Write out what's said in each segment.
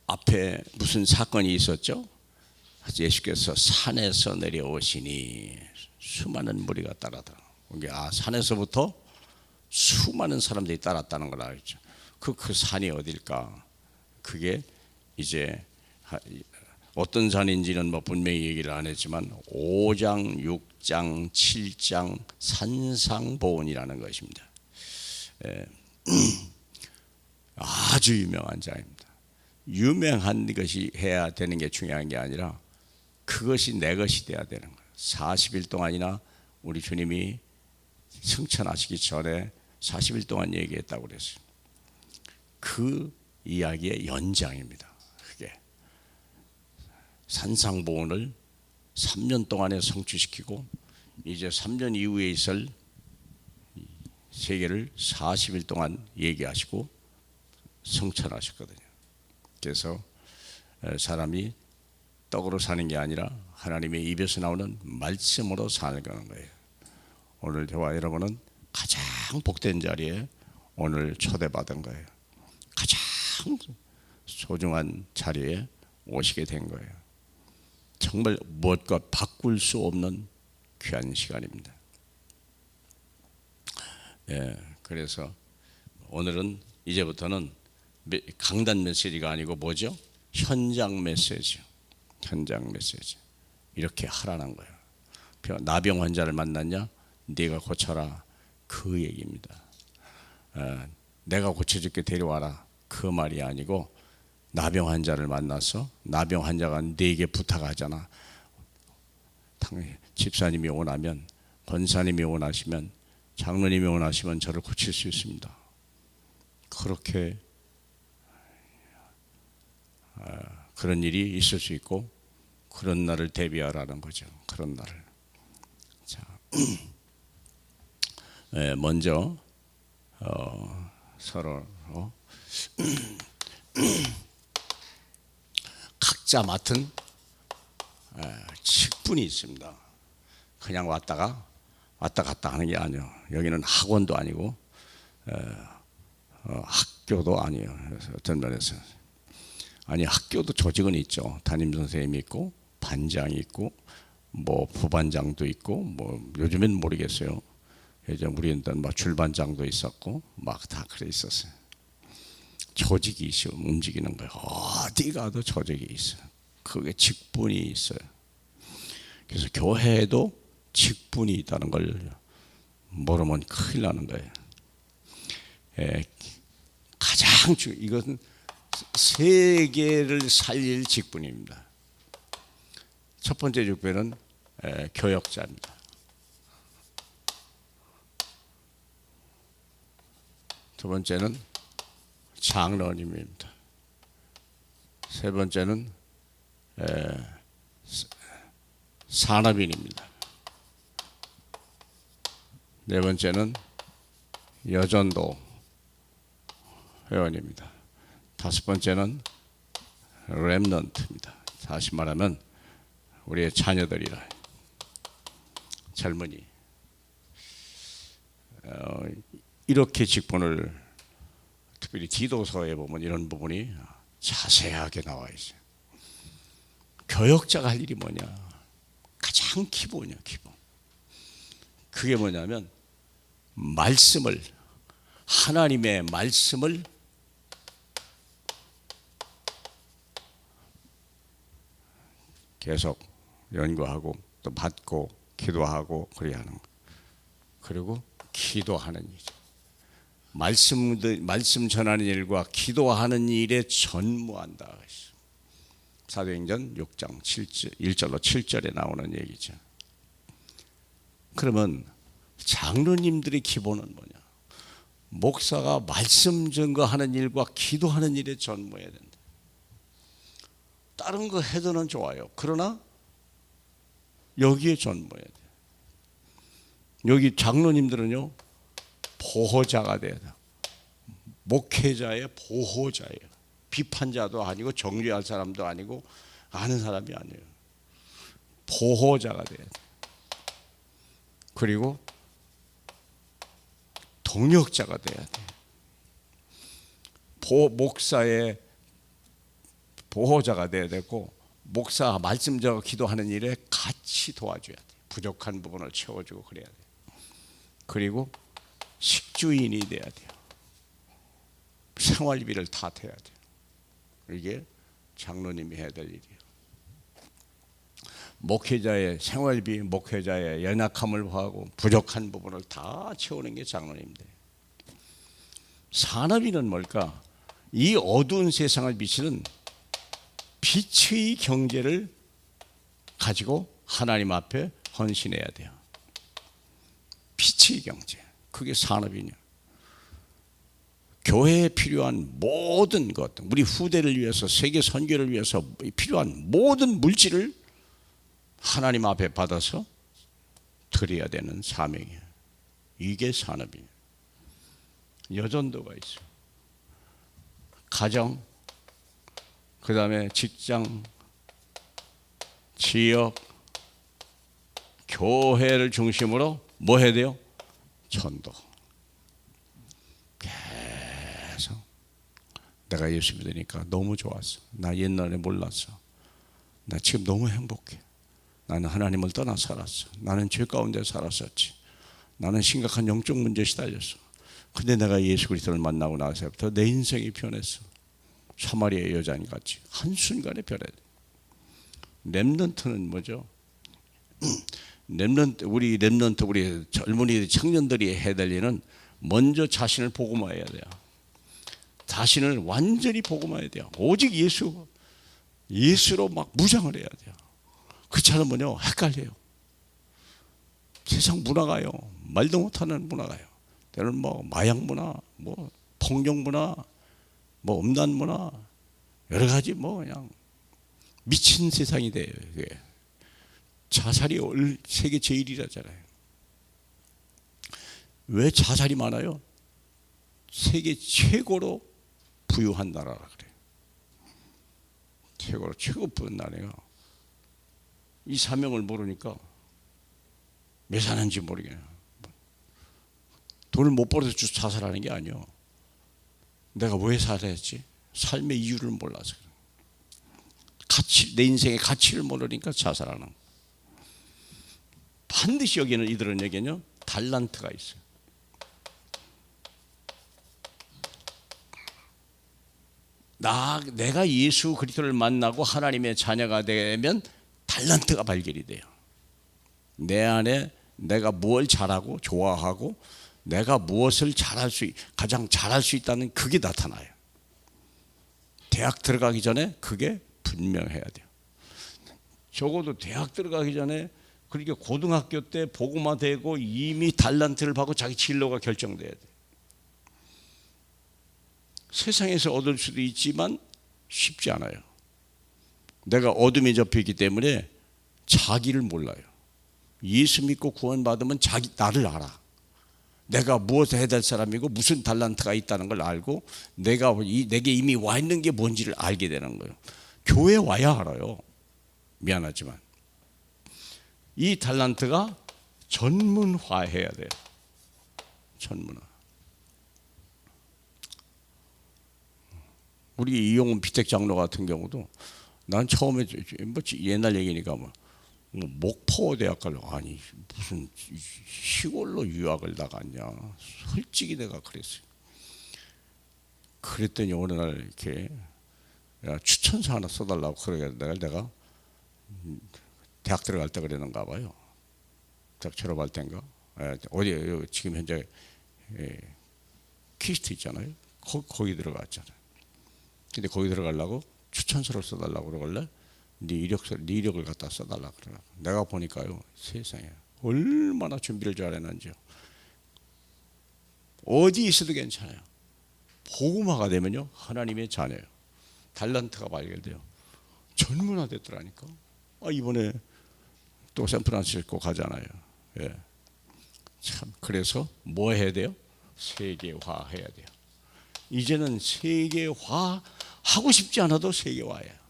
앞에 무슨 사건이 있었죠? 예수께서 산에서 내려오시니 수많은 무리가 따라더라. 산에서부터 수많은 사람들이 따랐다는 걸 알죠. 그 산이 어딜까? 그게 이제 어떤 산인지는 뭐 분명히 얘기를 안 했지만 5장, 6장, 7장 산상보훈이라는 것입니다. 아주 유명한 장입니다. 유명한 것이 해야 되는 게 중요한 게 아니라 그것이 내 것이 돼야 되는 거예요. 40일 동안이나 우리 주님이 승천하시기 전에 40일 동안 얘기했다고 그랬어요. 그 이야기의 연장입니다. 그게 산상보훈을 3년 동안에 성취시키고 이제 3년 이후에 있을 세계를 40일 동안 얘기하시고 성천하셨거든요. 그래서 사람이 떡으로 사는 게 아니라 하나님의 입에서 나오는 말씀으로 사는 거예요. 오늘 저와 여러분은 가장 복된 자리에 오늘 초대받은 거예요. 가장 소중한 자리에 오시게 된 거예요. 정말 무엇과 바꿀 수 없는 귀한 시간입니다. 그래서 오늘은 이제부터는 강단 메시지가 아니고 뭐죠? 현장 메시지. 현장 메시지. 이렇게 하라는 거예요. 나병 환자를 만났냐? 네가 고쳐라. 그 얘기입니다. 내가 고쳐줄게 데려와라. 그 말이 아니고 나병 환자를 만나서 나병 환자가 네게 부탁하잖아. 집사님이 원하면, 권사님이 원하시면, 장로님이 원하시면 저를 고칠 수 있습니다. 그렇게 그런 일이 있을 수 있고 그런 날을 대비하라는 거죠. 그런 날을. 자, 먼저 서로 각자 맡은 직분이 있습니다. 그냥 왔다 갔다 하는 게 아니에요. 여기는 학원도 아니고 학교도 아니에요. 그래서 어떤 면에서 학교도 조직은 있죠. 담임 선생님이 있고 반장이 있고 뭐 부반장도 있고 뭐 요즘엔 모르겠어요. 예전 우리는 막 줄반장도 있었고 막 다 그래 있었어요. 조직이 있어요. 움직이는 거예요. 어디 가도 조직이 있어요. 그게 직분이 있어요. 그래서 교회에도 직분이 있다는 걸 모르면 큰일 나는 거예요. 가장 이것은 세계를 살릴 직분입니다. 첫 번째 직분은 교역자입니다. 두 번째는 장로님입니다. 세 번째는 산업인입니다. 네 번째는 여전도 회원입니다. 다섯 번째는 렘넌트입니다. 다시 말하면 우리의 자녀들이라, 젊은이. 이렇게 직분을, 특별히 디도서에 보면 이런 부분이 자세하게 나와 있어요. 교역자가 할 일이 뭐냐? 가장 기본이야, 기본. 그게 뭐냐면 말씀을, 하나님의 말씀을 계속 연구하고 또 받고 기도하고 그래야 하는 거. 그리고 기도하는 일이죠. 말씀 전하는 일과 기도하는 일에 전무한다. 사도행전 6장 1절로 7절에 나오는 얘기죠. 그러면 장로님들의 기본은 뭐냐? 목사가 말씀 전거하는 일과 기도하는 일에 전무해야 된다. 다른 거 해도는 좋아요. 그러나 여기에 전무해야 돼. 여기 장로님들은요, 보호자가 돼야 돼. 목회자의 보호자예요. 비판자도 아니고 정죄할 사람도 아니고 아는 사람이 아니에요. 보호자가 돼야 돼. 그리고 동역자가 돼야 돼. 목사의 보호자가 돼야 되고, 목사 말씀 적어 기도하는 일에 같이 도와줘야 돼. 부족한 부분을 채워주고 그래야 돼. 그리고 식주인이 돼야 돼요. 생활비를 다 대야 돼요. 이게 장로님이 해야 될 일이에요. 목회자의 생활비, 목회자의 연약함을 봐하고 부족한 부분을 다 채우는 게 장로님들. 산업인은 뭘까? 이 어두운 세상을 비치는 빛의 경제를 가지고 하나님 앞에 헌신해야 돼요. 빛의 경제, 그게 산업인이에요. 교회에 필요한 모든 것, 우리 후대를 위해서, 세계 선교를 위해서 필요한 모든 물질을 하나님 앞에 받아서 드려야 되는 사명이에요. 이게 산업이에요. 여전도가 있어요. 가정, 그 다음에 직장, 지역, 교회를 중심으로 뭐 해야 돼요? 전도. 계속 내가 예수 믿으니까 너무 좋았어. 나 옛날에 몰랐어. 나 지금 너무 행복해. 나는 하나님을 떠나 살았어. 나는 죄 가운데 살았었지. 나는 심각한 영적 문제에 시달렸어. 근데 내가 예수 그리스도를 만나고 나서부터 내 인생이 변했어. 사마리아 여자인 같이 한순간에 변해. 렘넌트는 뭐죠? 우리 렘넌트, 우리 젊은이 청년들이 해야 될 일은 먼저 자신을 복음화해야 돼요. 자신을 완전히 복음화해야 돼요. 오직 예수로 막 무장을 해야 돼요. 그렇지 않으면요 헷갈려요. 세상 문화가요 말도 못하는 문화가요. 때로는 뭐 마약 문화, 뭐 폭력 문화, 뭐 음란 문화, 여러 가지 뭐 그냥 미친 세상이 돼요. 이게. 자살이 세계 제일이라잖아요. 왜 자살이 많아요? 세계 최고로 부유한 나라라 그래요. 최고 부유한 나라가 이 사명을 모르니까 왜 사는지 모르겠어요. 돈을 못 벌어서 자살하는 게 아니에요. 내가 왜 살아야지? 삶의 이유를 몰라서 그래요. 내 인생의 가치를 모르니까 자살하는 거예요. 반드시 여기는 이들은 여기는요 달란트가 있어요. 내가 예수 그리스도를 만나고 하나님의 자녀가 되면 달란트가 발견이 돼요. 내 안에 내가 뭘 잘하고 좋아하고 내가 무엇을 가장 잘할 수 있다는 그게 나타나요. 대학 들어가기 전에 그게 분명해야 돼요. 적어도 대학 들어가기 전에, 그러니까 고등학교 때 복음화 되고 이미 달란트를 받고 자기 진로가 결정돼야 돼요. 세상에서 얻을 수도 있지만 쉽지 않아요. 내가 어둠에 접혀있기 때문에 자기를 몰라요. 예수 믿고 구원받으면 나를 알아. 내가 무엇을 해야 될 사람이고 무슨 달란트가 있다는 걸 알고 내게 이미 와 있는 게 뭔지를 알게 되는 거예요. 교회 와야 알아요. 미안하지만 이 달란트가 전문화해야 돼요. 전문화. 우리 이용훈 비택 장로 같은 경우도 난 처음에 뭐 옛날 얘기니까 뭐 목포 대학 가려고, 아니 무슨 시골로 유학을 나갔냐, 솔직히 내가 그랬어요. 그랬더니 어느 날 이렇게 추천서 하나 써달라고 그러게 내가 대학 들어갈 때 그랬는가 봐요. 대학 졸업할 때인가 어디 지금 현재 퀴스트 있잖아요. 거기 들어갔잖아요. 근데 거기 들어가려고 추천서를 써달라고 그러길래 네 이력을 갖다 써달라고 그러더라고. 내가 보니까요 세상에 얼마나 준비를 잘해놨는지요. 어디 있어도 괜찮아요. 복음화가 되면요 하나님의 자녀예요. 달란트가 발견돼요. 전문화 됐더라니까. 이번에 또 샌프란시스코 가잖아요. 예. 참 그래서 뭐 해야 돼요? 세계화 해야 돼요. 이제는 세계화 하고 싶지 않아도 세계화예요.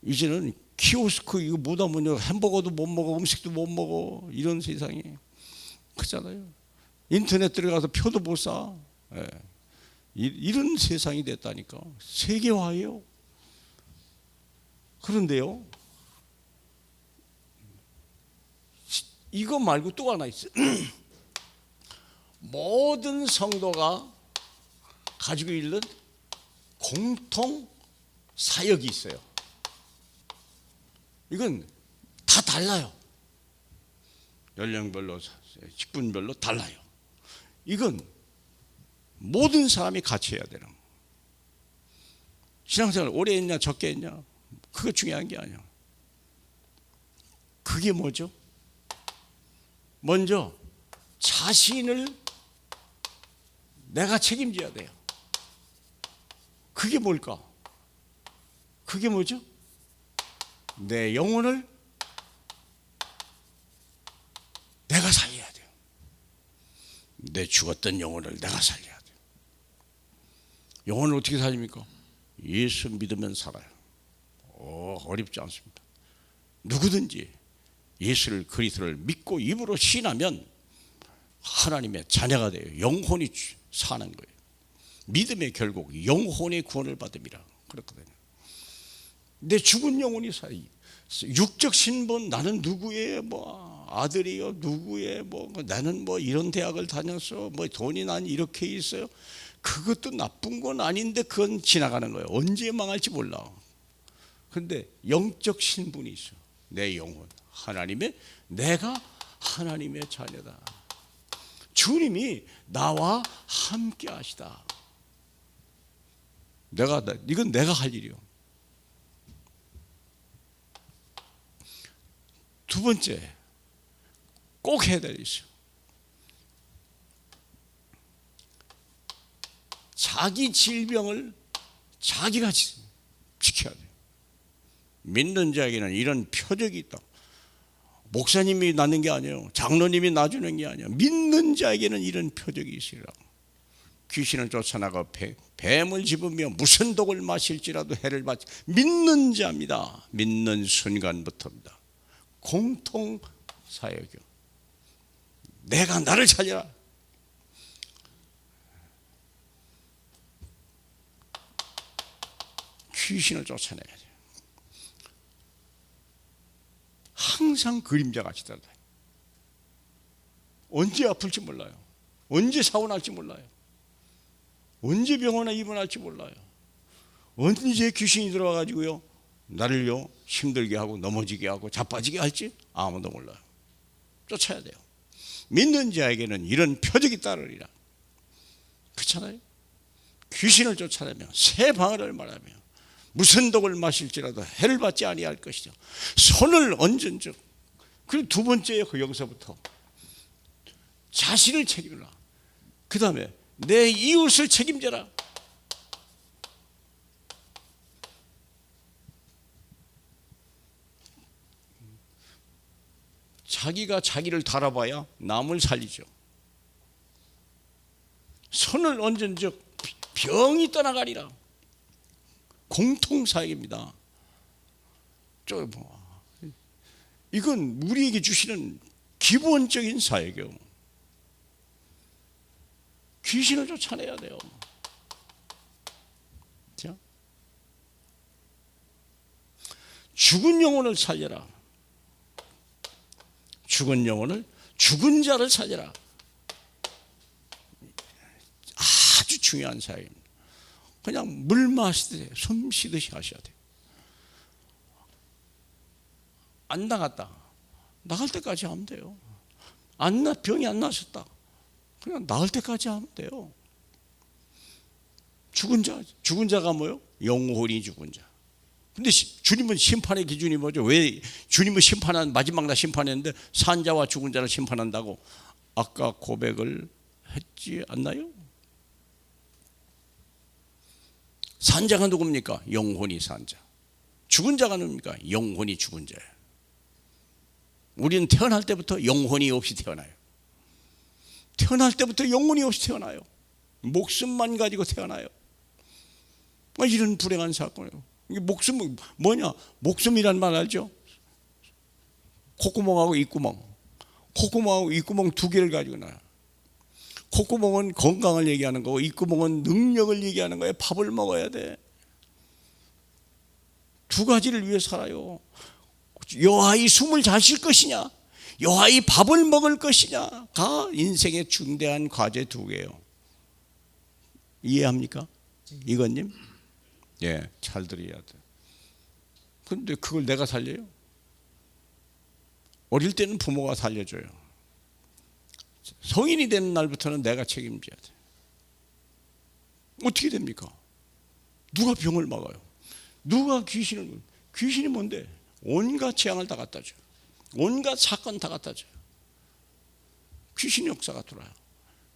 이제는 키오스크 이거 못 하면요 햄버거도 못 먹어, 음식도 못 먹어, 이런 세상이 크잖아요. 인터넷 들어가서 표도 못 사. 예. 이런 세상이 됐다니까. 세계화예요. 그런데요, 이거 말고 또 하나 있어요. 모든 성도가 가지고 있는 공통 사역이 있어요. 이건 다 달라요. 연령별로, 직분별로 달라요. 이건 모든 사람이 같이 해야 되는 거예요. 신앙생활 오래 했냐 적게 했냐 그거 중요한 게 아니야. 그게 뭐죠? 먼저 자신을 내가 책임져야 돼요. 그게 뭘까? 그게 뭐죠? 내 영혼을 내가 살려야 돼요. 내 죽었던 영혼을 내가 살려야 돼요. 영혼을 어떻게 살립니까? 예수 믿으면 살아요. 어렵지 않습니다. 누구든지 예수를 그리스도를 믿고 입으로 신하면 하나님의 자녀가 돼요. 영혼이 사는 거예요. 믿음의 결국 영혼의 구원을 받음이라 그렇거든요. 내 죽은 영혼이 살아요. 육적 신분, 나는 누구의 뭐 아들이요, 누구의 뭐 나는 뭐 이런 대학을 다녔어, 뭐 돈이 난 이렇게 있어요. 그것도 나쁜 건 아닌데 그건 지나가는 거예요. 언제 망할지 몰라. 근데 영적 신분이 있어. 내 영혼, 하나님의, 내가 하나님의 자녀다. 주님이 나와 함께 하시다. 이건 내가 할 일이요. 두 번째, 꼭 해야 될 일이 있어요. 자기 질병을 자기가 지켜야 돼요. 믿는 자에게는 이런 표적이 있다. 목사님이 낳는 게 아니에요. 장로님이 낳아주는 게 아니에요. 믿는 자에게는 이런 표적이 있으리라. 귀신을 쫓아나가 뱀을 집으며 무슨 독을 마실지라도 해를 받지. 믿는 자입니다. 믿는 순간부터입니다. 공통 사역이요. 내가 나를 살려라. 귀신을 쫓아내야 돼요. 항상 그림자같이 달라요. 언제 아플지 몰라요. 언제 사고 날지 몰라요. 언제 병원에 입원할지 몰라요. 언제 귀신이 들어와가지고요 나를요 힘들게 하고 넘어지게 하고 자빠지게 할지 아무도 몰라요. 쫓아야 돼요. 믿는 자에게는 이런 표적이 따르리라. 그렇잖아요. 귀신을 쫓아내며 새 방언을 말하며 무슨 독을 마실지라도 해를 받지 아니할 것이죠. 손을 얹은 즉. 그리고 두 번째에 여기서부터 자신을 책임져라. 그 다음에 내 이웃을 책임져라. 자기가 자기를 달아봐야 남을 살리죠. 손을 얹은 즉 병이 떠나가리라. 공통사역입니다. 이건 우리에게 주시는 기본적인 사역이에요. 귀신을 쫓아내야 돼요. 자, 죽은 영혼을 살려라. 죽은 영혼을, 죽은 자를 살려라. 아주 중요한 사역입니다. 그냥 물 마시듯이 숨 쉬듯이 하셔야 돼요. 안 나갔다. 나갈 때까지 하면 돼요. 병이 안 나셨다. 그냥 나을 때까지 하면 돼요. 죽은 자가 뭐요? 영혼이 죽은 자. 근데 주님은 심판의 기준이 뭐죠? 왜 주님은 마지막 날 심판했는데 산자와 죽은 자를 심판한다고 아까 고백을 했지 않나요? 산자가 누굽니까? 영혼이 산자. 죽은 자가 누굽니까? 영혼이 죽은 자예요. 우리는 태어날 때부터 영혼이 없이 태어나요. 태어날 때부터 영혼이 없이 태어나요. 목숨만 가지고 태어나요. 이런 불행한 사건이에요. 이게 목숨은 뭐냐? 목숨이란 말 알죠? 콧구멍하고 입구멍. 콧구멍하고 입구멍 두 개를 가지고 나요. 콧구멍은 건강을 얘기하는 거고 입구멍은 능력을 얘기하는 거예요. 밥을 먹어야 돼. 두 가지를 위해 살아요. 여호와의 숨을 잘 쉴 것이냐, 여호와의 밥을 먹을 것이냐가 인생의 중대한 과제 두 개예요. 이해합니까? 이건님? 예, 잘 들어야 돼. 그런데 그걸 내가 살려요? 어릴 때는 부모가 살려줘요. 성인이 되는 날부터는 내가 책임져야 돼. 어떻게 됩니까? 누가 병을 막아요? 누가 귀신이 뭔데? 온갖 재앙을 다 갖다 줘요. 온갖 사건 다 갖다 줘요. 귀신 역사가 돌아요.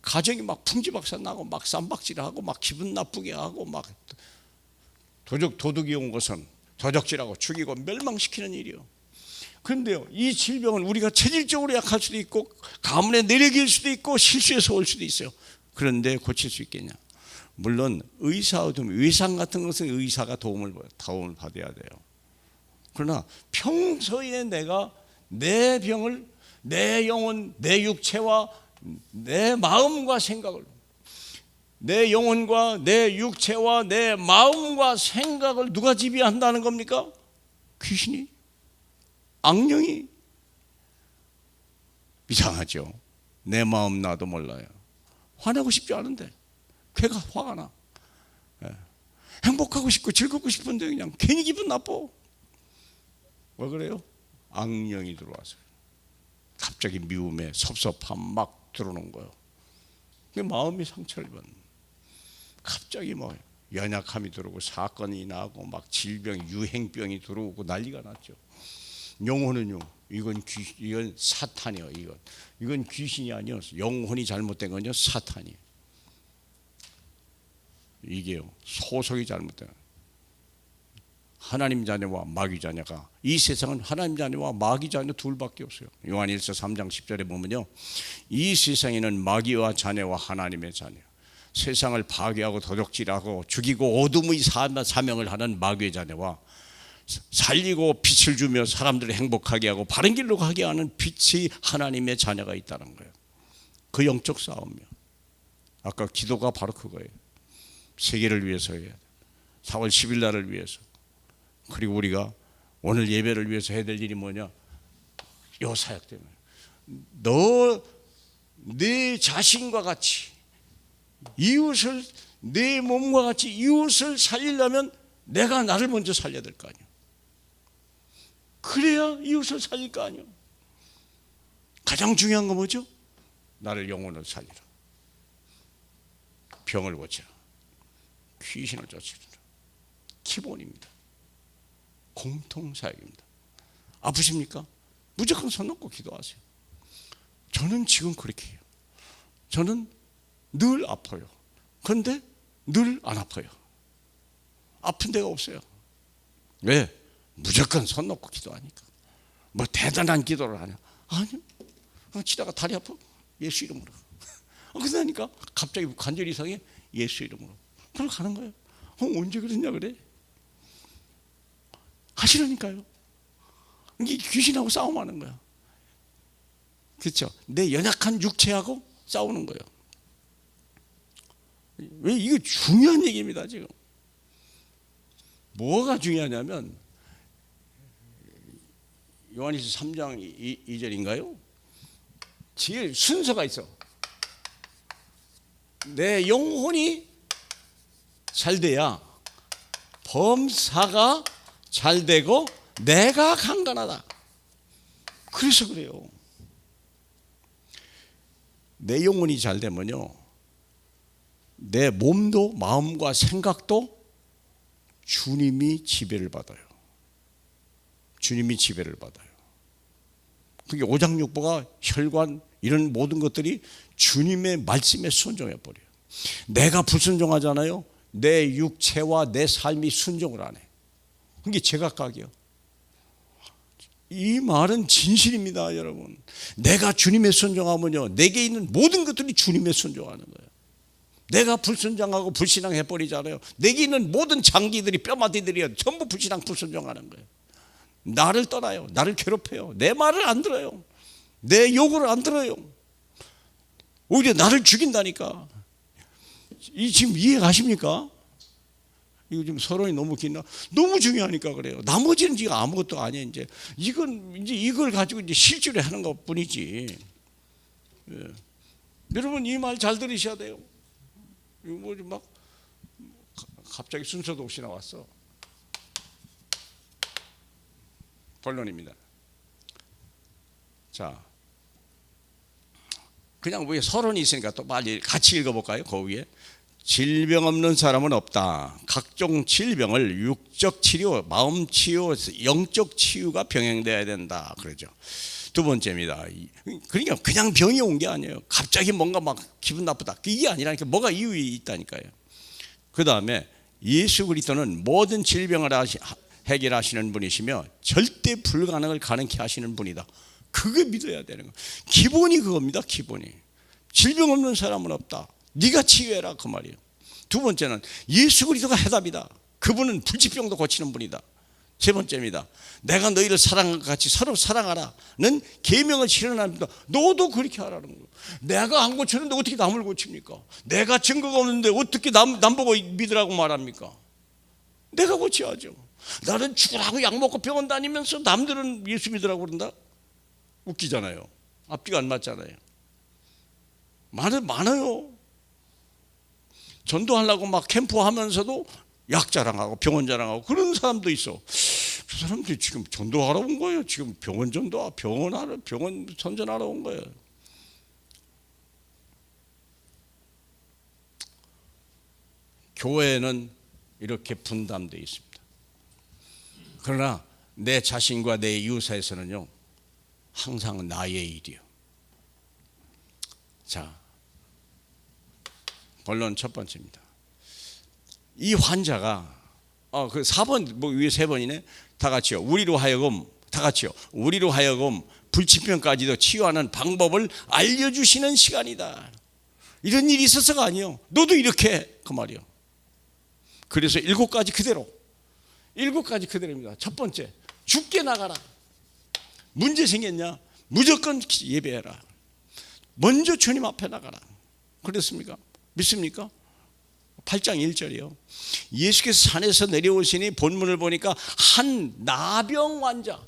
가정이 막 풍지박산 나고 막 쌈박질하고 막 기분 나쁘게 하고 막 도둑이 온 것은 도적질하고 죽이고 멸망시키는 일이요. 그런데요, 이 질병은 우리가 체질적으로 약할 수도 있고 가문의 내력일 수도 있고 실수해서 올 수도 있어요. 그런데 고칠 수 있겠냐? 물론 외상 같은 것은 의사가 도움을 받아야 돼요. 그러나 평소에 내가 내 병을, 내 영혼, 내 육체와 내 마음과 생각을, 내 영혼과 내 육체와 내 마음과 생각을 누가 지배한다는 겁니까? 귀신이? 악령이? 이상하죠. 내 마음 나도 몰라요. 화내고 싶지 않은데 걔가 화가 나. 행복하고 싶고 즐겁고 싶은데 그냥 괜히 기분 나빠. 왜 그래요? 악령이 들어와서 갑자기 미움에 섭섭함 막 들어오는 거예요. 마음이 상처를 받는. 갑자기 뭐 연약함이 들어오고 사건이 나고 막 질병, 유행병이 들어오고 난리가 났죠. 영혼은요, 이건 사탄이요. 이건 귀신이 아니었어. 영혼이 잘못된 건요, 사탄이에요. 이게요, 소속이 잘못된. 하나님 자녀와 마귀 자녀가, 이 세상은 하나님 자녀와 마귀 자녀 둘밖에 없어요. 요한일서 3장 10절에 보면요, 이 세상에는 마귀와 자녀와 하나님의 자녀, 세상을 파괴하고 도적질하고 죽이고 어둠의 사명을 하는 마귀의 자녀와 살리고 빛을 주며 사람들을 행복하게 하고 바른 길로 가게 하는 빛이 하나님의 자녀가 있다는 거예요. 그 영적 싸움이요. 아까 기도가 바로 그거예요. 세계를 위해서 해야 돼. 4월 10일 날을 위해서. 그리고 우리가 오늘 예배를 위해서 해야 될 일이 뭐냐? 요 사역 때문에. 너 내 자신과 같이 이웃을, 내 몸과 같이 이웃을 살리려면 내가 나를 먼저 살려야 될 거 아니야. 그래야 이웃을 살릴 거 아니야. 가장 중요한 건 뭐죠? 나를 영혼을 살리라. 병을 고치라. 귀신을 쫓으라. 기본입니다. 공통사역입니다. 아프십니까? 무조건 손 놓고 기도하세요. 저는 지금 그렇게 해요. 저는 늘 아파요. 그런데 늘 안 아파요. 아픈 데가 없어요. 왜? 무조건 손 놓고 기도하니까. 뭐 대단한 기도를 하냐? 아니요. 치다가 다리 아파? 예수 이름으로. 그러니까 갑자기 관절 이상해? 예수 이름으로. 그걸 가는 거예요. 언제 그랬냐 그래? 하시라니까요. 이게 귀신하고 싸움하는 거야. 그렇죠? 내 연약한 육체하고 싸우는 거예요. 왜? 이거 중요한 얘기입니다. 지금 뭐가 중요하냐면 요한일서 3장 2절인가요? 제일 순서가 있어. 내 영혼이 잘 돼야 범사가 잘 되고 내가 강건하다. 그래서 그래요. 내 영혼이 잘 되면요, 내 몸도 마음과 생각도 주님이 지배를 받아요. 주님이 지배를 받아요. 그게 오장육부가 혈관 이런 모든 것들이 주님의 말씀에 순종해 버려요. 내가 불순종하잖아요. 내 육체와 내 삶이 순종을 안 해. 그게 제각각이요. 이 말은 진실입니다, 여러분. 내가 주님의 순종하면요, 내게 있는 모든 것들이 주님의 순종하는 거예요. 내가 불순종하고 불신앙해 버리잖아요. 내게 있는 모든 장기들이, 뼈마디들이 전부 불신앙 불순종하는 거예요. 나를 떠나요. 나를 괴롭혀요. 내 말을 안 들어요. 내 요구를 안 들어요. 오히려 나를 죽인다니까. 이 지금 이해 가십니까? 이거 지금 서론이 너무 긴나? 너무 중요하니까 그래요. 나머지는 지금 아무것도 아니에요. 이제 이걸 가지고 이제 실제로 하는 것 뿐이지. 예. 여러분 이 말 잘 들으셔야 돼요. 이거 뭐지 막 갑자기 순서도 없이 나왔어. 본론입니다. 자, 그냥 위에 서론이 있으니까 또 빨리 같이 읽어볼까요? 그 위에 질병 없는 사람은 없다. 각종 질병을 육적 치료, 마음 치유, 영적 치유가 병행돼야 된다. 그러죠. 두 번째입니다. 그러니까 그냥 병이 온 게 아니에요. 갑자기 뭔가 막 기분 나쁘다. 이게 아니라니까 뭐가 이유가 있다니까요. 그 다음에 예수 그리스도는 모든 질병을 해결하시는 분이시며 절대 불가능을 가능케 하시는 분이다. 그거 믿어야 되는 거. 기본이 그겁니다. 기본이. 질병 없는 사람은 없다. 네가 치유해라 그 말이에요. 두 번째는 예수 그리스도가 해답이다. 그분은 불치병도 고치는 분이다. 세 번째입니다. 내가 너희를 사랑한 것 같이 서로 사랑하라는 계명을 실현합니다. 너도 그렇게 하라는 거예요. 내가 안 고쳤는데 어떻게 남을 고칩니까? 내가 증거가 없는데 어떻게 남 보고 믿으라고 말합니까? 내가 고쳐야죠. 나는 죽으라고 약 먹고 병원 다니면서 남들은 예수 믿으라고 그런다? 웃기잖아요. 앞뒤가 안 맞잖아요. 많아요. 전도하려고 막 캠프하면서도 약 자랑하고 병원 자랑하고 그런 사람도 있어. 그 사람들이 지금 전도하러 온 거예요. 지금 병원 병원 선전하러 온 거예요. 교회는 이렇게 분담되어 있습니다. 그러나 내 자신과 내 이웃 사이에서는요, 항상 나의 일이요. 자, 본론 첫 번째입니다. 이 환자가 그 4번 뭐 위에 3번이네. 다 같이요. 우리로 하여금 불치병까지도 치유하는 방법을 알려주시는 시간이다. 이런 일이 있어서가 아니요. 너도 이렇게 그 말이요. 그래서 7가지 그대로입니다. 첫 번째, 죽게 나가라. 문제 생겼냐? 무조건 예배해라. 먼저 주님 앞에 나가라. 그렇습니까? 믿습니까? 8장 1절이요. 예수께서 산에서 내려오시니 본문을 보니까 한 나병 환자,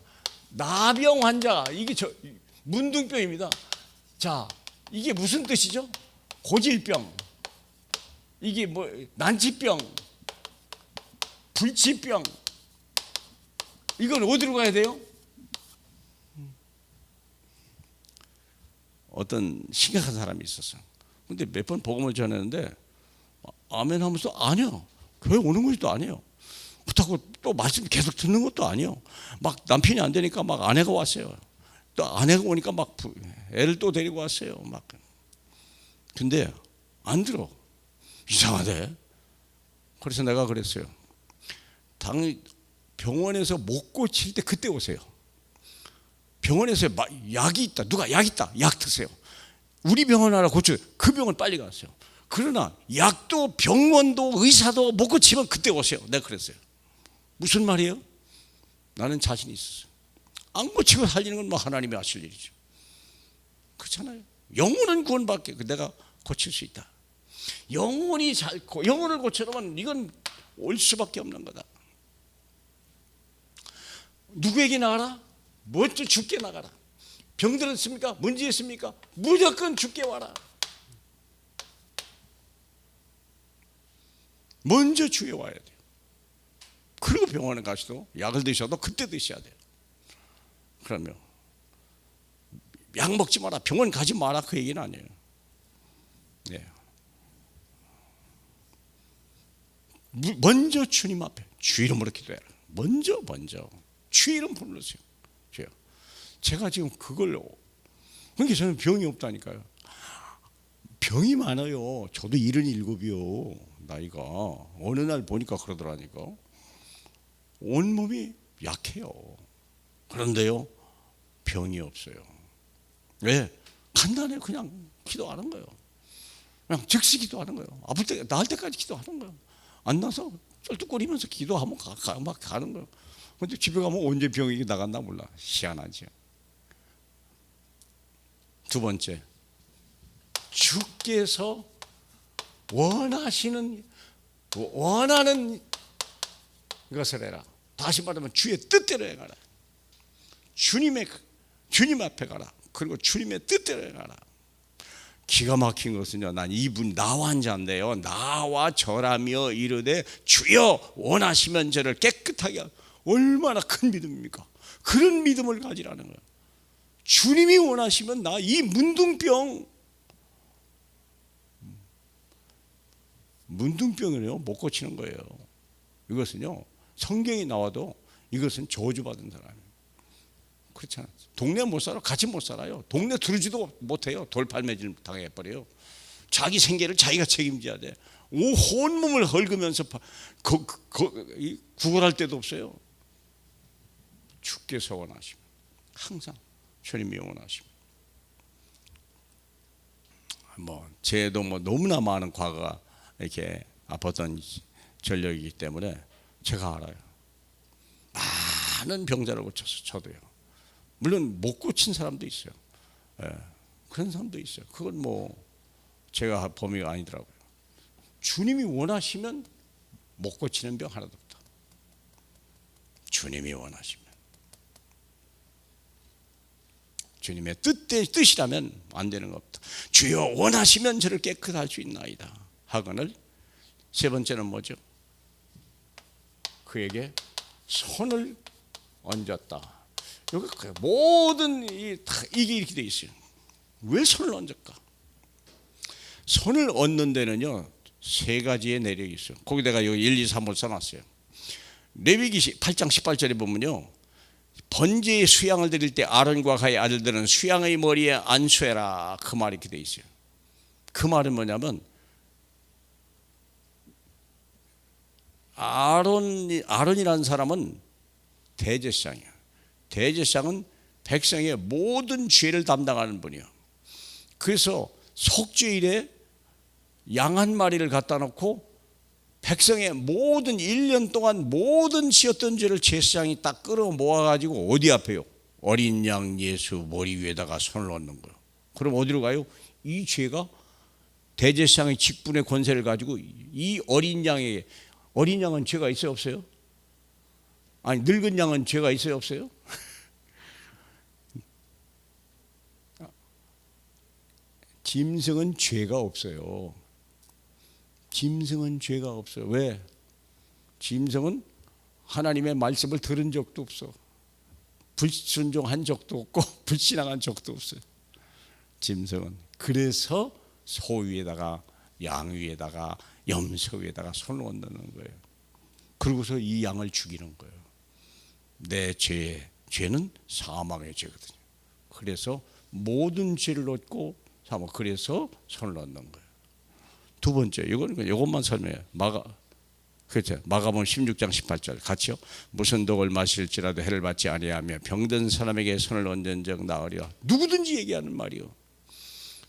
이게 문둥병입니다. 자, 이게 무슨 뜻이죠? 고질병, 이게 뭐 난치병, 불치병. 이건 어디로 가야 돼요? 어떤 심각한 사람이 있었어. 근데 몇 번 복음을 전했는데 아멘 하면서 아니요, 교회 오는 것도 아니에요. 그렇다고 또 말씀 계속 듣는 것도 아니에요. 막 남편이 안 되니까 막 아내가 왔어요. 또 아내가 오니까 막 애를 또 데리고 왔어요. 막. 근데 안 들어. 이상하대. 그래서 내가 그랬어요. 병원에서 못 고칠 때 그때 오세요. 병원에서 약이 있다. 누가 약 있다. 약 드세요. 우리 병원 하나 고쳐. 그 병원 빨리 갔어요. 그러나 약도 병원도 의사도 못 고치면 그때 오세요. 내가 그랬어요. 무슨 말이에요? 나는 자신이 있었어요. 안 고치고 살리는 건 뭐 하나님이 하실 일이죠. 그렇잖아요. 영혼은 구원받게 내가 고칠 수 있다. 영혼을 고쳐놓으면 이건 올 수밖에 없는 거다. 누구에게 나가라? 먼저 죽게 나가라. 병들었습니까? 문제 있습니까? 무조건 죽게 와라. 먼저 주에 와야 돼요. 그리고 병원에 가셔도 약을 드셔도 그때 드셔야 돼요. 그러면 약 먹지 마라, 병원 가지 마라 그 얘기는 아니에요. 네. 먼저 주님 앞에 주 이름으로 기도해라. 먼저 주 이름 부르세요. 제가 지금 그러니까 저는 병이 없다니까요. 병이 많아요. 저도 77이요. 나이가 어느 날 보니까 그러더라니까. 온몸이 약해요. 그런데요, 병이 없어요. 왜? 간단해요. 그냥 기도하는 거예요. 그냥 즉시 기도하는 거예요. 아플 때, 나을 때까지 기도하는 거예요. 안 나서 쩔뚝거리면서 기도하면 막 가는 거예요. 근데 집에 가면 언제 병이 나갔나 몰라. 희한하죠. 두 번째, 주께서 원하는 것을 해라. 다시 말하면 주의 뜻대로 해가라. 주님 앞에 가라. 그리고 주님의 뜻대로 해가라. 기가 막힌 것은요, 난 이분 나와 한 자인데요, 나와 절하며 이르되 주여 원하시면 저를 깨끗하게 하라. 얼마나 큰 믿음입니까? 그런 믿음을 가지라는 거예요. 주님이 원하시면 나 이 문둥병을요 못 고치는 거예요. 이것은요 성경이 나와도 이것은 저주받은 사람이에요. 그렇잖아요. 동네 못 살아, 같이 못 살아요. 동네 들지도 못해요. 돌팔매질 당해버려요. 자기 생계를 자기가 책임져야 돼. 온몸을 헐으면서 구걸할 데도 없어요. 주께서 원하시면, 항상 주님이 원하시면. 제도 너무나 많은 과거가 이렇게 아팠던 전력이기 때문에 제가 알아요. 많은 병자를 고쳐서 저도요. 물론 못 고친 사람도 있어요. 그런 사람도 있어요. 그건 제가 범위가 아니더라고요. 주님이 원하시면 못 고치는 병 하나도 없다. 주님이 원하시면, 주님의 뜻이라면 안 되는 것 없다. 주여 원하시면 저를 깨끗 할 수 있나이다 하거늘, 세 번째는 뭐죠? 그에게 손을 얹었다. 여기 모든 이게 이렇게 돼 있어요. 왜 손을 얹을까? 손을 얹는 데는요 세 가지의 내력이 있어요. 거기다가 여기 1, 2, 3을 써놨어요. 레위기 8장 18절에 보면요, 번제의 수양을 드릴 때 아론과 그의 아들들은 수양의 머리에 안수해라, 그 말이 이렇게 돼 있어요. 그 말은 뭐냐면 아론이라는 사람은 대제사장이에요. 대제사장은 백성의 모든 죄를 담당하는 분이에요. 그래서 속죄일에 양 한 마리를 갖다 놓고 백성의 모든 1년 동안 모든 지었던 죄를 제사장이 딱 끌어 모아가지고 어디 앞에요? 어린 양 예수 머리 위에다가 손을 얹는 거예요. 그럼 어디로 가요? 이 죄가 대제사장의 직분의 권세를 가지고 이 어린 양은 죄가 있어요 없어요? 아니 늙은 양은 죄가 있어요 없어요? 짐승은 죄가 없어요. 짐승은 죄가 없어요. 왜? 짐승은 하나님의 말씀을 들은 적도 없어. 불순종한 적도 없고 불신앙한 적도 없어요. 짐승은. 그래서 소 위에다가 양 위에다가 염소 위에다가 손을 얹는 거예요. 그러고서 이 양을 죽이는 거예요. 내 죄는 사망의 죄거든요. 그래서 모든 죄를 얻고 그래서 손을 얹는 거예요. 두 번째, 이것만 설명해요. 마가복음 16장 18절 같이요. 무슨 독을 마실지라도 해를 받지 아니하며 병든 사람에게 손을 얹은 적 나으리라. 누구든지 얘기하는 말이요.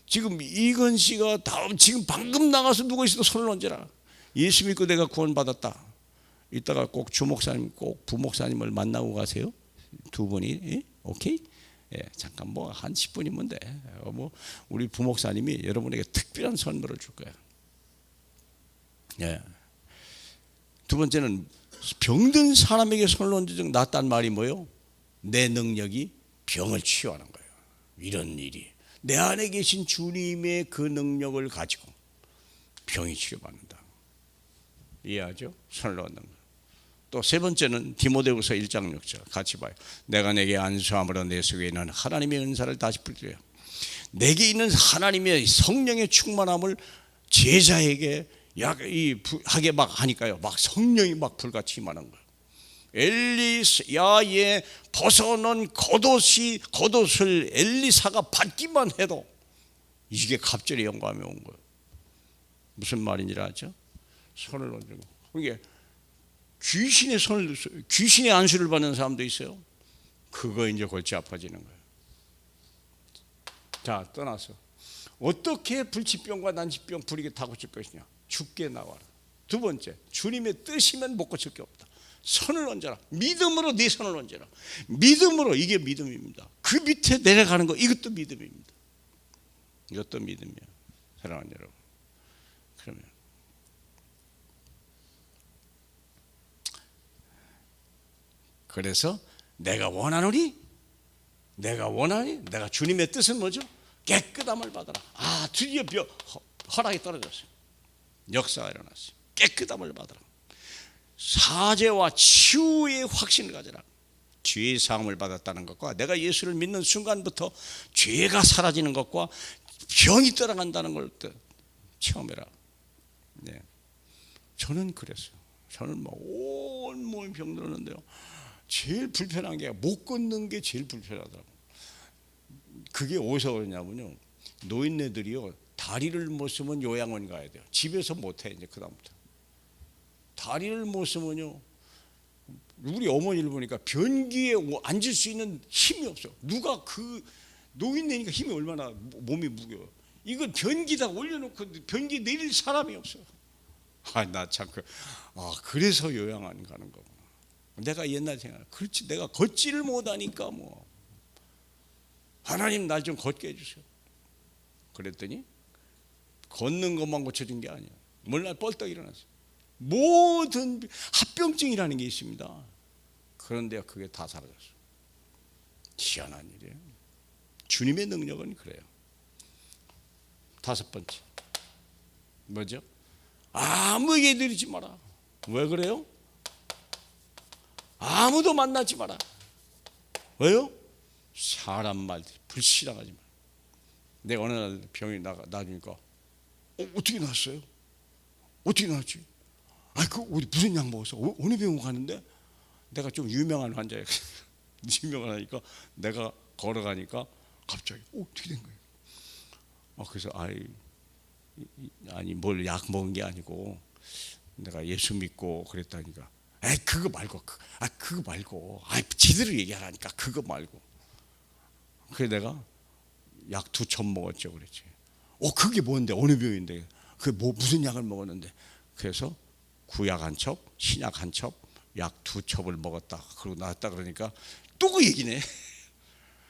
지금 이건 씨가 지금 방금 나가서 누구 있어도 손을 얹어라. 예수 믿고 내가 구원받았다. 이따가 꼭 주목사님, 꼭 부목사님을 만나고 가세요. 두 분이. 오케이? 잠깐 한 10분이면 돼. 우리 부목사님이 여러분에게 특별한 선물을 줄 거야. 두 번째는 병든 사람에게 손을 얹은 적 낫다는 말이 뭐예요? 내 능력이 병을 치유하는 거예요. 이런 일이 내 안에 계신 주님의 그 능력을 가지고 병이 치료받는다. 이해하죠? 손을 얹는 거. 또 세 번째는 디모데후서 1장 6절 같이 봐요. 내가 내게 안수함으로 내 속에 있는 하나님의 은사를 다시 풀어요. 내게 있는 하나님의 성령의 충만함을 제자에게 하게 막 하니까요, 막 성령이 막 불같이 임하는 거예요. 엘리야의 벗어놓은 겉옷을 엘리사가 받기만 해도 이게 갑절의 영감이 온 거예요. 무슨 말인지 알죠? 손을 얹는 거. 그게 귀신의 안수를 받는 사람도 있어요. 그거 이제 골치 아파지는 거예요. 자, 떠나서 어떻게 불치병과 난치병 불이게 다 고칠 것이냐? 주께 나와라. 두 번째, 주님의 뜻이면 못 고칠 게 없다. 손을 얹어라. 믿음으로 네 손을 얹어라. 믿음으로, 이게 믿음입니다. 그 밑에 내려가는 거, 이것도 믿음입니다. 이것도 믿음이야. 사랑하는 여러분. 그러면 그래서 내가 원하노니, 내가 주님의 뜻은 뭐죠? 깨끗함을 받아라. 아, 드디어 허락이 떨어졌어요. 역사가 일어났어요. 깨끗함을 받아라. 사죄와 치유의 확신을 가져라. 죄의 사함을 받았다는 것과 내가 예수를 믿는 순간부터 죄가 사라지는 것과 병이 떠나간다는 걸 체험해라. 네. 저는 그랬어요. 저는 막 온몸이 병들었는데요. 제일 불편한 게 못 걷는 게 제일 불편하더라고요. 그게 어디서 그러냐면요, 노인네들이요, 다리를 못 쓰면 요양원 가야 돼요. 집에서 못해. 이제 그다음부터 다리를 못 쓰면요, 우리 어머니를 보니까 변기에 앉을 수 있는 힘이 없어. 누가 그 노인네니까 힘이 얼마나 몸이 무거워. 이걸 변기다 올려놓고 변기 내릴 사람이 없어. 나 참 그래서 요양원 가는 거구나. 내가 옛날 생각, 그렇지, 내가 걷지를 못하니까 뭐 하나님 날 좀 걷게 해주세요. 그랬더니 걷는 것만 고쳐준 게 아니야. 몰라, 뻘떡 일어났어요. 모든 합병증이라는 게 있습니다. 그런데 그게 다 사라졌어요. 희한한 일이에요. 주님의 능력은 그래요. 다섯 번째 뭐죠? 아무에게 드리지 마라. 왜 그래요? 아무도 만나지 마라. 왜요? 사람 말 불신앙하지 마라. 내가 어느 날 병이 나주니까 어떻게 나왔어요? 어떻게 나왔지? 그 어디 무슨 약 먹었어? 어느 병원 가는데? 내가 좀 유명한 환자야. 유명하니까 내가 걸어가니까 갑자기 어떻게 된 거예요? 그래서 아니 뭘 약 먹은 게 아니고 내가 예수 믿고 그랬다니까. 그거 말고 그거 말고 제대로 얘기하라니까. 그거 말고. 그래 내가 약 2첩 먹었죠. 그랬지. 그게 뭔데? 어느 병인데? 무슨 약을 먹었는데? 그래서 구약 1첩, 신약 1첩, 약 2첩을 먹었다. 그러고 나왔다. 그러니까 또 그 얘기네.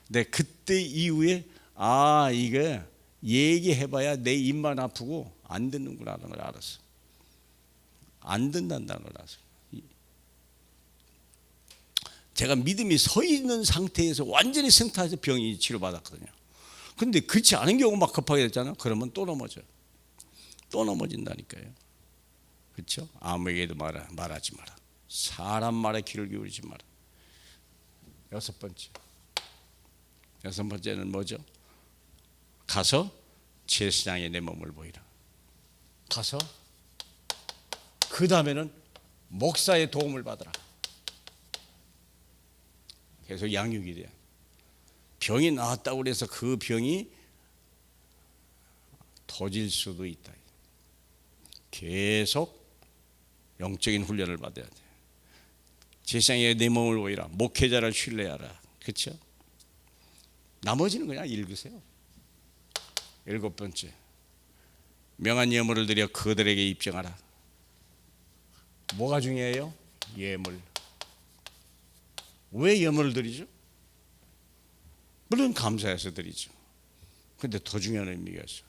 내 그때 이후에 이게 얘기해봐야 내 입만 아프고 안 듣는구나라는 걸 알았어. 안 듣는다는 걸 알았어. 제가 믿음이 서 있는 상태에서 완전히 승타해서 병이 치료받았거든요. 근데 그렇지 않은 경우 막 급하게 됐잖아요. 그러면 또 넘어져요. 또 넘어진다니까요. 그렇죠? 아무에게도 말하지 마라. 사람 말에 귀를 기울이지 마라. 여섯 번째는 뭐죠? 가서 제사장에 내 몸을 보이라. 가서 그 다음에는 목사의 도움을 받으라. 계속 양육이 돼요. 병이 나왔다고 그래서 그 병이 터질 수도 있다. 계속 영적인 훈련을 받아야 돼. 제사장에 내 몸을 보이라. 목회자를 신뢰하라. 그렇죠? 나머지는 그냥 읽으세요. 7번째, 명한 예물을 드려 그들에게 입증하라. 뭐가 중요해요? 예물. 왜 예물을 드리죠? 물론 감사해서 드리죠. 근데 더 중요한 의미가 있어요.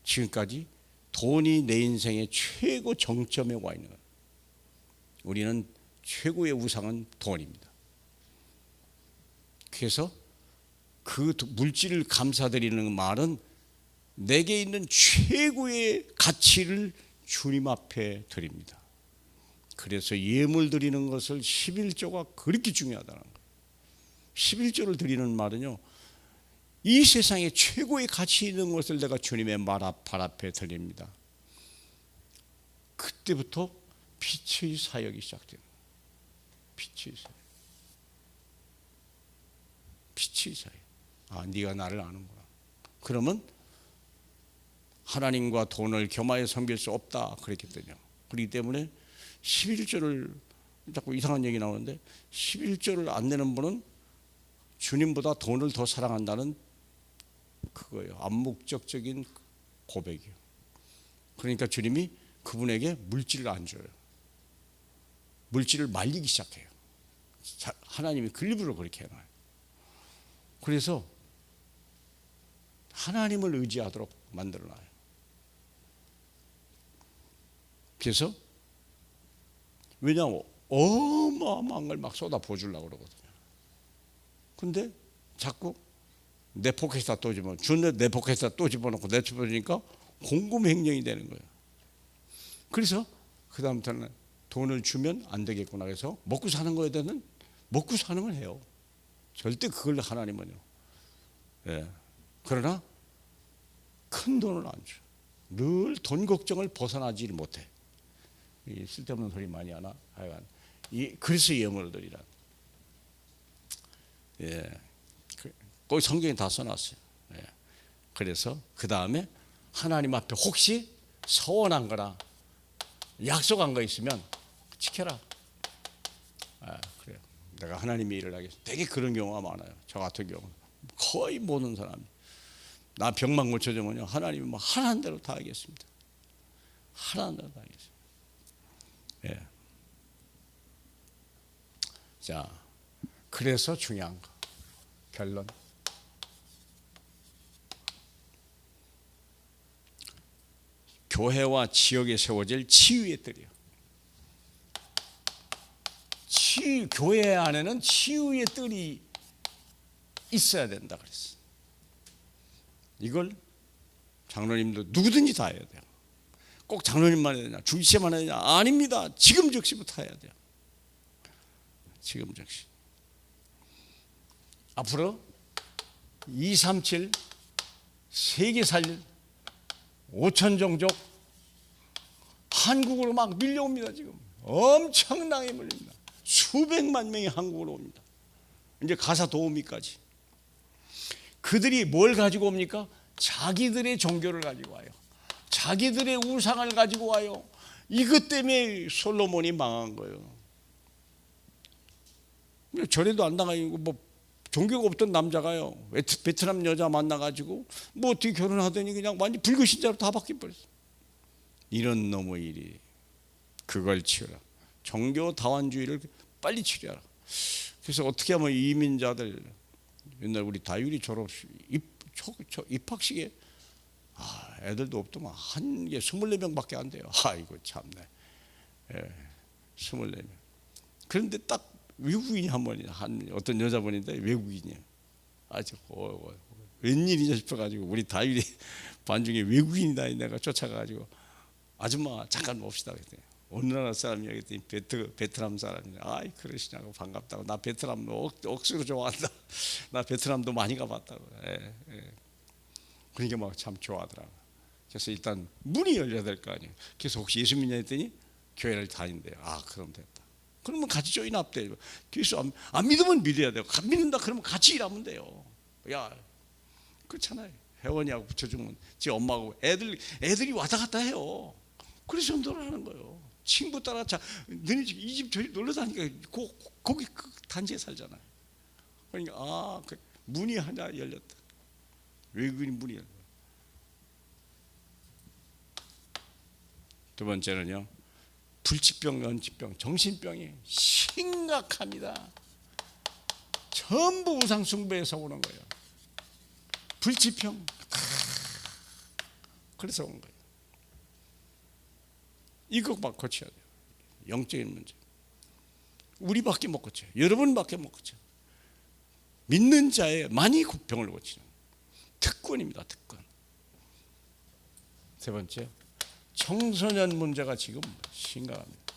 지금까지 돈이 내 인생의 최고 정점에 와 있는 거예요. 우리는 최고의 우상은 돈입니다. 그래서 그 물질을 감사드리는 말은 내게 있는 최고의 가치를 주님 앞에 드립니다. 그래서 예물 드리는 것을 11조가 그렇게 중요하다는 거예요. 11조를 드리는 말은요, 이 세상에 최고의 가치 있는 것을 내가 주님의 발 앞에 드립니다. 그때부터 빛의 사역이 시작돼요. 빛의 사역. 빛의 사역. 네가 나를 아는구나. 그러면 하나님과 돈을 겸하여 섬길 수 없다 그랬거든요. 그렇기 때문에 11조를, 자꾸 이상한 얘기 나오는데 11조를 안 내는 분은 주님보다 돈을 더 사랑한다는 그거예요. 암묵적인 고백이에요. 그러니까 주님이 그분에게 물질을 안 줘요. 물질을 말리기 시작해요. 하나님이 그 일부러 그렇게 해놔요. 그래서 하나님을 의지하도록 만들어놔요. 그래서 왜냐하면 어마어마한 걸 막 쏟아 부어주려고 그러거든요. 근데 자꾸 내 포켓에다 또 집어넣고 준내 내 포켓에다 또 집어넣고 내 집어넣으니까 공금횡령이 되는 거예요. 그래서 그 다음부터는 돈을 주면 안 되겠구나. 그래서 먹고 사는 거에 대해서는 먹고 사는 걸 해요. 절대 그걸 하나님은요. 예. 그러나 큰 돈을 안 줘. 늘 돈 걱정을 벗어나지 못해. 이 쓸데없는 소리 많이 하나? 하여간 그래서 예물을 드리라. 예. 거기 성경에 다 써놨어요. 예. 그래서 그 다음에 하나님 앞에 혹시 서원한 거나 약속한 거 있으면 지켜라. 아, 그래요. 내가 하나님의 일을 하겠습니다. 되게 그런 경우가 많아요. 저 같은 경우는 거의 모든 사람이 나 병만 고쳐주면요 하나님이 뭐 하라는 대로 다 하겠습니다. 하라는 대로 다 하겠습니다. 예. 자, 그래서 중요한 거 결론. 교회와 지역에 세워질 치유의 뜰이요. 교회 안에는 치유의 뜰이 있어야 된다 그랬어. 이걸 장로님도 누구든지 다 해야 돼요. 꼭 장로님만 해야 되냐, 중시만 해야 되냐? 아닙니다. 지금 즉시부터 해야 돼요. 지금 즉시. 앞으로 237 세계 살릴 5천 종족 한국으로 막 밀려옵니다. 지금 엄청나게 밀립니다. 수백만 명이 한국으로 옵니다. 이제 가사 도우미까지. 그들이 뭘 가지고 옵니까? 자기들의 종교를 가지고 와요. 자기들의 우상을 가지고 와요. 이것 때문에 솔로몬이 망한 거예요. 절에도 안 나가고 뭐 종교가 없던 남자가요 베트남 여자 만나가지고 뭐 어떻게 결혼하더니 그냥 완전 불교신자로 다 바뀌어버렸어. 이런 놈의 일이. 그걸 치우라. 종교 다원주의를 빨리 치료하라. 그래서 어떻게 하면 이민자들, 옛날 우리 다율이 입학식에 애들도 없더만 한 개 24명밖에 안 돼요. 아이고 참네. 예, 24명. 그런데 딱 외국인이 한 어떤 여자분인데 외국인이에요. 아주 웬일이냐 싶어가지고 우리 다율이 반중에 외국인이다 내가 쫓아가가지고 아줌마 잠깐 봅시다 그랬더니 어느 나라 사람이야 그랬더니 베트남 사람이네. 아이 그러시냐고 반갑다고. 나 베트남 억수로 좋아한다. 나 베트남도 많이 가봤다고. 예. 그러니까 막 참 좋아하더라고. 그래서 일단 문이 열려야 될 거 아니에요. 그래서 혹시 예수 믿냐 했더니 교회를 다닌대요. 아 그럼 됐다. 그러면 같이 조인합돼요. 그래서 안 믿으면 믿어야 돼요. 안 믿는다 그러면 같이 일하면 돼요. 야 그렇잖아요. 혜원이하고 붙여주면 제 엄마하고 애들이 왔다 갔다 해요. 그래서 전도를 하는 거예요. 친구 따라 너네 집 이 집 저리 놀러 다니니까 거기 그 단지에 살잖아요. 그러니까 그 문이 하나 열렸다. 외국인 문이 열렸다. 두 번째는요. 불치병, 연치병, 정신병이 심각합니다. 전부 우상 숭배에서 오는 거예요. 불치병. 그래서 온 거예요. 이거 막 고쳐야 돼요. 영적인 문제. 우리밖에 못 고쳐요. 여러분밖에 못 고쳐요. 믿는 자의 많이 병을 고치는 특권입니다. 특권. 세 번째, 청소년 문제가 지금 심각합니다.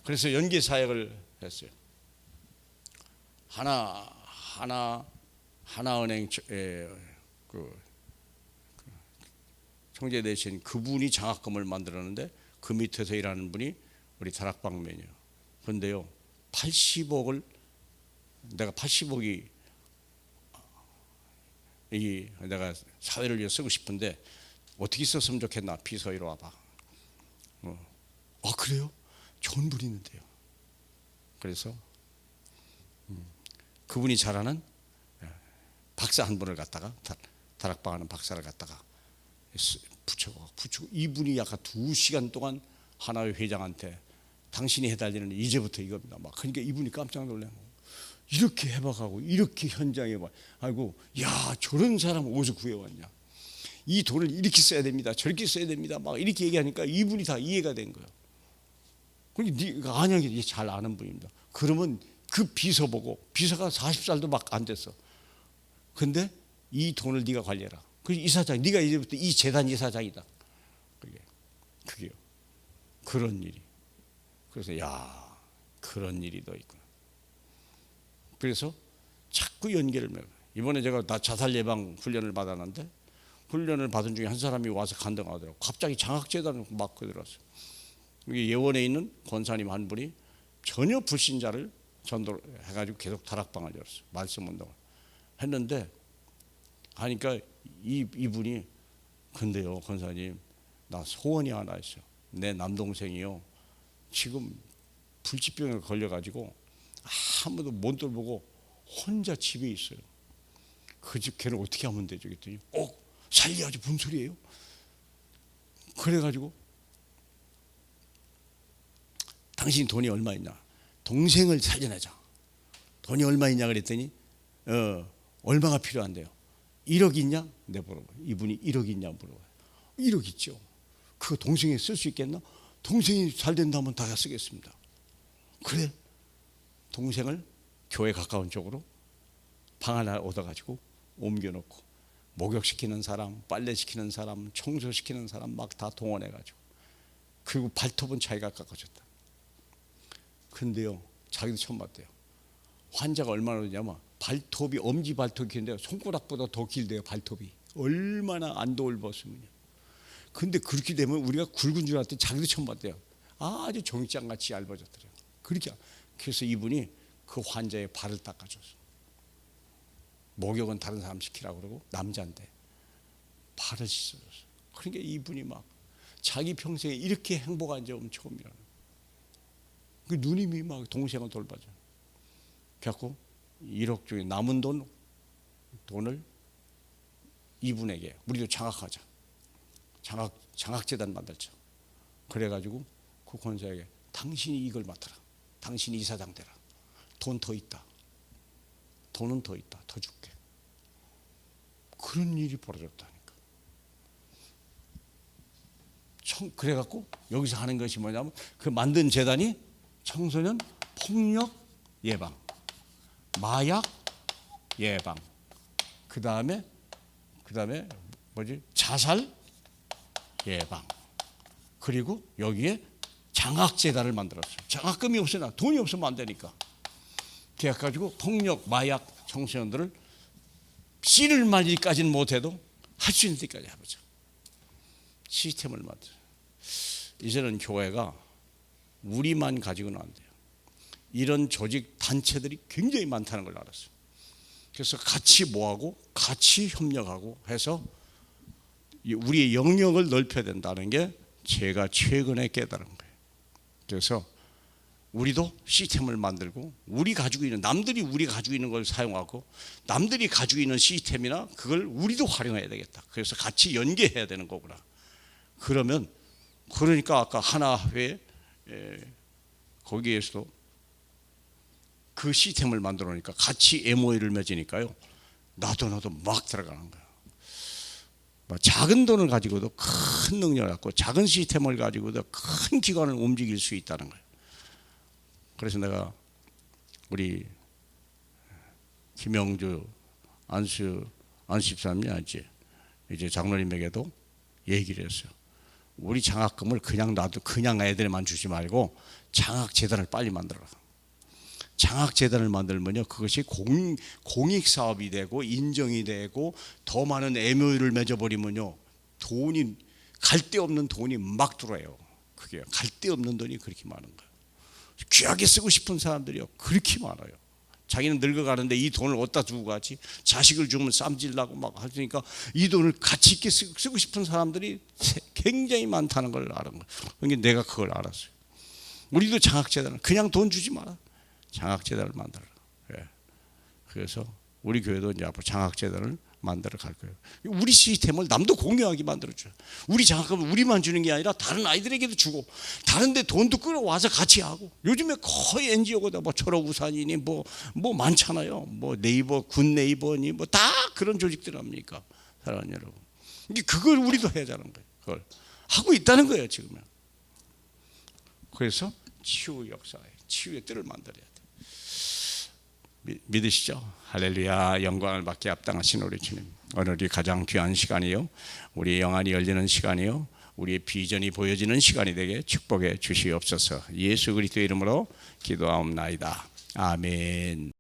그래서 연계 사역을 했어요. 하나은행 총재 되신 그분이 장학금을 만들었는데 그 밑에서 일하는 분이 우리 다락방면이에요. 그런데요 80억을 내가 80억이 내가 사회를 위해 쓰고 싶은데 어떻게 썼으면 좋겠나. 비서 이리 와봐. 그래요? 좋은 분이 있는데요. 그래서 그분이 잘하는 박사 한 분을 갖다가 다락방하는 박사를 갖다가 붙이고 이분이 약간 2시간 동안 하나회 회장한테 당신이 해달라는 이제부터 이겁니다. 막 그러니까 이분이 깜짝 놀래요. 이렇게 해박하고 이렇게 현장에 봐. 아이고 야 저런 사람 어디서 구해왔냐. 이 돈을 이렇게 써야 됩니다. 저렇게 써야 됩니다. 막 이렇게 얘기하니까 이분이 다 이해가 된 거예요. 네가 안영이 잘 아는 분입니다. 그러면 그 비서 보고, 비서가 40살도 막 안 됐어. 근데 이 돈을 네가 관리해라. 그 이사장, 네가 이제부터 이 재단 이사장이다. 그게요. 그런 일이. 그래서 야, 그런 일이 더 있구나. 그래서 자꾸 연계를 맺어요. 이번에 제가 자살 예방 훈련을 받았는데, 훈련을 받은 중에 한 사람이 와서 간증하더라고. 갑자기 장학재단을 막 들어왔어요. 예원에 있는 권사님 한 분이 전혀 불신자를 전도해가지고 계속 다락방을 열었어요. 말씀 운동을 했는데, 하니까 이분이, 근데요 권사님, 나 소원이 하나 있어요. 내 남동생이요, 지금 불치병에 걸려가지고 아무도 못 돌보고 혼자 집에 있어요. 그 집 걔를 어떻게 하면 되죠? 그랬더니 살려야지, 무슨 소리예요? 그래가지고 당신 돈이 얼마 있냐? 동생을 살려내자. 돈이 얼마 있냐 그랬더니 얼마가 필요한데요? 1억 있냐? 내 물어봐요. 이분이 1억 있냐 물어봐요. 1억 있죠. 그거 동생이 쓸 수 있겠나? 동생이 잘 된다면 다 쓰겠습니다. 그래, 동생을 교회 가까운 쪽으로 방 하나 얻어가지고 옮겨놓고, 목욕시키는 사람, 빨래시키는 사람, 청소시키는 사람 막 다 동원해가지고, 그리고 발톱은 자기가 깎아줬다. 근데요, 자기도 처음 봤대요. 환자가 얼마나 되냐면, 발톱이, 엄지 발톱이 긴데요, 손가락보다 더 길대요. 발톱이 얼마나 안 돌봤으면요. 근데 그렇게 되면 우리가 굵은 줄 알았더니 자기도 처음 봤대요. 아주 종이장같이 얇아졌더래요. 그렇게. 그래서 이분이 그 환자의 발을 닦아줬어. 목욕은 다른 사람 시키라고 그러고, 남자인데 발을 씻어줬어. 그러니까 이분이 막 자기 평생에 이렇게 행복한 적은 처음이라는. 그 누님이 막 동생을 돌봐줘. 그래갖고 1억 중에 남은 돈을 이분에게, 우리도 장학하자. 장학재단 만들자. 그래가지고 그 권사에게, 당신이 이걸 맡아라. 당신이 이사장 되라. 돈 더 있다. 돈은 더 있다. 더 줄게. 그런 일이 벌어졌다니까. 그래갖고 여기서 하는 것이 뭐냐면, 그 만든 재단이 청소년 폭력 예방, 마약 예방, 그 다음에 자살 예방, 그리고 여기에 장학재단을 만들었어요. 장학금이 없으나, 돈이 없으면 안 되니까. 그래가지고 폭력, 마약 청소년들을 씨를 말리기까지는 못해도 할 수 있는 데까지 해보자. 시스템을 만들어. 이제는 교회가 우리만 가지고는 안 돼요. 이런 조직 단체들이 굉장히 많다는 걸 알았어요. 그래서 같이 모아고 같이 협력하고 해서 우리의 영역을 넓혀야 된다는 게 제가 최근에 깨달은 거예요. 그래서 우리도 시스템을 만들고, 우리 가지고 있는, 남들이 우리 가지고 있는 걸 사용하고, 남들이 가지고 있는 시스템이나 그걸 우리도 활용해야 되겠다. 그래서 같이 연계해야 되는 거구나. 그러니까 아까 하나회 거기에서도 그 시스템을 만들어 놓으니까 같이 MOU를 맺으니까요, 나도 막 들어가는 거야. 작은 돈을 가지고도 큰 능력을 갖고, 작은 시스템을 가지고도 큰 기관을 움직일 수 있다는 거예요. 그래서 내가 우리 김영주 안수집사님이 이제 장로님에게도 얘기를 했어요. 우리 장학금을 그냥 애들에만 주지 말고 장학재단을 빨리 만들어라. 장학재단을 만들면요, 그것이 공익사업이 되고 인정이 되고 더 많은 MOU를 맺어버리면요, 돈이, 갈데 없는 돈이 막 들어와요. 그게 갈데 없는 돈이 그렇게 많은 거예요. 귀하게 쓰고 싶은 사람들이요, 그렇게 많아요. 자기는 늙어가는데 이 돈을 어디다 두고 가지? 자식을 주면 쌈질나고 막 하니까 이 돈을 가치 있게 쓰고 싶은 사람들이 굉장히 많다는 걸 아는 거예요. 그러니까 내가 그걸 알았어요. 우리도 장학재단을 그냥 돈 주지 마라. 장학재단을 만들어라. 그래서 우리 교회도 이제 앞으로 장학재단을 만들어 갈 거예요. 우리 시스템을 남도 공유하게 만들어줘요. 우리 장학금을 우리만 주는 게 아니라 다른 아이들에게도 주고, 다른데 돈도 끌어와서 같이 하고. 요즘에 거의 NGO가 뭐 초록우산이니 뭐 많잖아요. 뭐 네이버, 굿네이버니 뭐 다 그런 조직들 합니까, 사랑하는 여러분. 그걸 우리도 해야 하는 거예요. 그걸 하고 있다는 거예요 지금은. 그래서 치유 역사에 치유의 뜰을 만들어야 돼. 믿으시죠? 할렐루야. 영광을 받게 합당하신 우리 주님, 오늘이 가장 귀한 시간이요, 우리의 영안이 열리는 시간이요, 우리의 비전이 보여지는 시간이 되게 축복해 주시옵소서. 예수 그리스도의 이름으로 기도하옵나이다. 아멘.